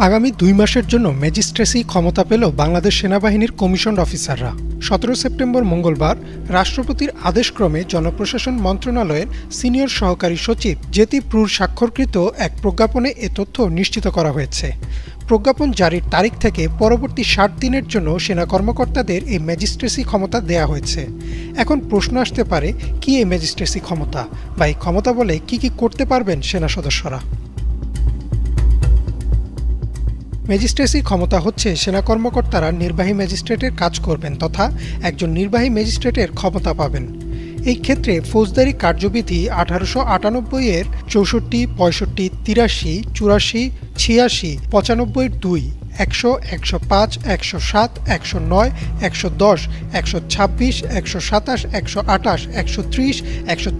আগামী ২ মাসের জন্য ম্যাজিস্ট্রেসি ক্ষমতা পেল বাংলাদেশ সেনাবাহিনীর কমিশনড অফিসাররা। ১৭ সেপ্টেম্বর মঙ্গলবার রাষ্ট্রপতির আদেশক্রমে জনপ্রশাসন মন্ত্রণালয়ের সিনিয়র সহকারী সচিব জ্যোতি প্রুর স্বাক্ষরকৃত এক প্রজ্ঞাপনে এ তথ্য নিশ্চিত করা হয়েছে। প্রজ্ঞাপন জারির তারিখ থেকে পরবর্তী ৬০ দিনের জন্য সেনা কর্মকর্তাদের এই ম্যাজিস্ট্রেসি ক্ষমতা দেয়া হয়েছে। এখন প্রশ্ন আসতে পারে, কি এই ম্যাজিস্ট্রেসি ক্ষমতা বা এই ক্ষমতা বলে কি করতে পারবেন সেনা সদস্যরা? ম্যাজিস্ট্রেসি ক্ষমতা হচ্ছে সেনা কর্মকর্তারা নির্বাহী ম্যাজিস্ট্রেটের কাজ করবেন তথা একজন নির্বাহী ম্যাজিস্ট্রেটের ক্ষমতা পাবেন। এই ক্ষেত্রে ফৌজদারি কার্যবিধি ১৮৯৮ এর ৬৪, ৬৫, ৮৩, ৮৪, ৮৬, ৯৫(২), ১০০, ১০৫, ১০৭, ১০৯, ১১০, ১২৬, ১২৭, ১২৮, ১৩০,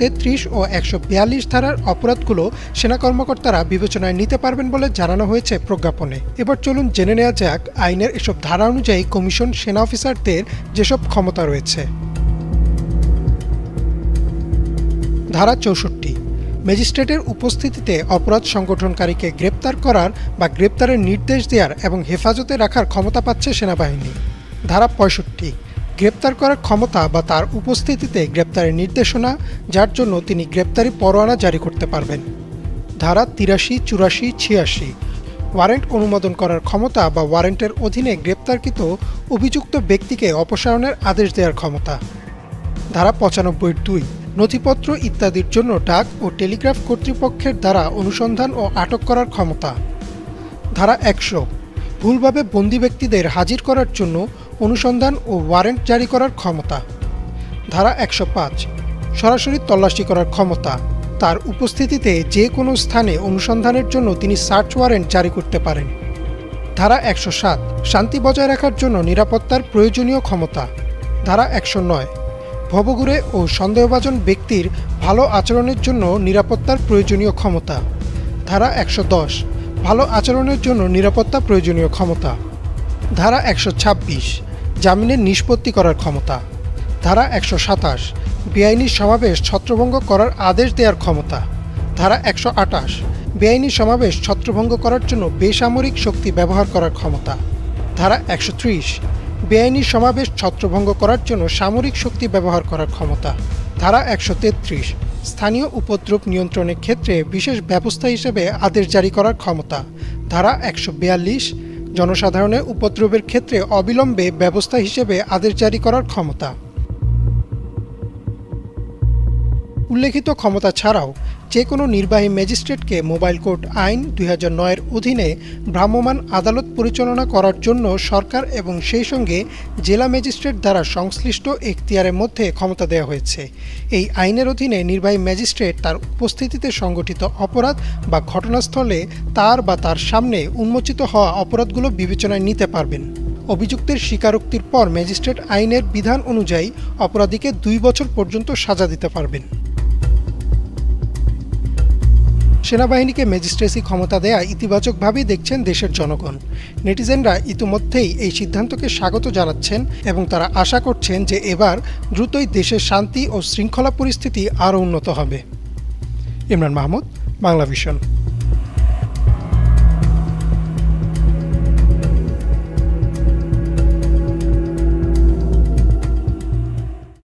১৩৩ ও ১৪২ ধারার অপরাধগুলো সেনা কর্মকর্তারা বিবেচনায় নিতে পারবেন বলে জানানো হয়েছে প্রজ্ঞাপনে। এবার চলুন জেনে নেওয়া যাক আইনের এসব ধারা অনুযায়ী কমিশন সেনা অফিসারদের যেসব ক্ষমতা রয়েছে। ধারা ৬৪, ম্যাজিস্ট্রেটের উপস্থিতিতে অপরাধ সংগঠনকারীকে গ্রেপ্তার করার বা গ্রেপ্তারের নির্দেশ দেওয়ার এবং হেফাজতে রাখার ক্ষমতা পাচ্ছে সেনাবাহিনী। ধারা ৬৫, গ্রেপ্তার করার ক্ষমতা বা তার উপস্থিতিতে গ্রেপ্তারের নির্দেশনা, যার জন্য তিনি গ্রেপ্তারি পরোয়ানা জারি করতে পারবেন। ধারা ৮৩, ৮৪, ৮৬, ওয়ারেন্ট অনুমোদন করার ক্ষমতা বা ওয়ারেন্টের অধীনে গ্রেপ্তারকৃত অভিযুক্ত ব্যক্তিকে অপসারণের আদেশ দেওয়ার ক্ষমতা। ধারা ৯৫(২), নথিপত্র ইত্যাদির জন্য ডাক ও টেলিগ্রাফ কর্তৃপক্ষের দ্বারা অনুসন্ধান ও আটক করার ক্ষমতা। ধারা ১০০, ভুলভাবে বন্দী ব্যক্তিদের হাজির করার জন্য অনুসন্ধান ও ওয়ারেন্ট জারি করার ক্ষমতা। ধারা ১০৫, সরাসরি তল্লাশি করার ক্ষমতা, তার উপস্থিতিতে যে কোনো স্থানে অনুসন্ধানের জন্য তিনি সার্চ ওয়ারেন্ট জারি করতে পারেন। ধারা ১০৭, শান্তি বজায় রাখার জন্য নিরাপত্তার প্রয়োজনীয় ক্ষমতা। ধারা ১০৯, ভবঘুরে ও সন্দেহভাজন ব্যক্তির ভালো আচরণের জন্য নিরাপত্তার প্রয়োজনীয় ক্ষমতা। ধারা ১১০, ভালো আচরণের জন্য নিরাপত্তা প্রয়োজনীয় ক্ষমতা। ধারা ১২৬, জামিনের নিষ্পত্তি করার ক্ষমতা। ধারা ১২৭, বেআইনি সমাবেশ ছত্রভঙ্গ করার আদেশ দেওয়ার ক্ষমতা। ধারা ১২৮, বেআইনি সমাবেশ ছত্রভঙ্গ করার জন্য বেসামরিক শক্তি ব্যবহার করার ক্ষমতা। ধারা ১৩০, বেআইনি সমাবেশ ছত্রভঙ্গ করার জন্য সামরিক শক্তি ব্যবহার করার ক্ষমতা। ধারা ১৩৩, স্থানীয় উপদ্রব নিয়ন্ত্রণের ক্ষেত্রে বিশেষ ব্যবস্থা হিসেবে আদেশ জারি করার ক্ষমতা। ধারা ১৪২, জনসাধারণের উপদ্রবের ক্ষেত্রে অবিলম্বে ব্যবস্থা হিসেবে আদেশ জারি করার ক্ষমতা। উল্লেখিত ক্ষমতা ছাড়াও যে কোনো নির্বাহী ম্যাজিস্ট্রেটকে মোবাইল কোর্ট আইন ২০০৯ এর অধীনে ভ্রাম্যমাণ আদালত পরিচালনা করার জন্য সরকার এবং সেই সঙ্গে জেলা ম্যাজিস্ট্রেট দ্বারা সংশ্লিষ্ট এখতিয়ারের মধ্যে ক্ষমতা দেওয়া হয়েছে। এই আইনের অধীনে নির্বাহী ম্যাজিস্ট্রেট তার উপস্থিতিতে সংগঠিত অপরাধ বা ঘটনাস্থলে তার বা তার সামনে উন্মোচিত হওয়া অপরাধগুলো বিবেচনায় নিতে পারবেন। অভিযুক্তের স্বীকারোক্তির পর ম্যাজিস্ট্রেট আইনের বিধান অনুযায়ী অপরাধীকে ২ বছর পর্যন্ত সাজা দিতে পারবেন। সেনাবাহিনীকে ম্যাজিস্ট্রেসি ক্ষমতা দেয়া ইতিবাচকভাবেই দেখছেন দেশের জনগণ। নেটিজেনরা ইতিমধ্যেই এই সিদ্ধান্তকে স্বাগত জানাচ্ছেন এবং তারা আশা করছেন যে এবার দ্রুতই দেশের শান্তি ও শৃঙ্খলা পরিস্থিতি আরও উন্নত হবে। ইমরান মাহমুদ, বাংলা ভিশন।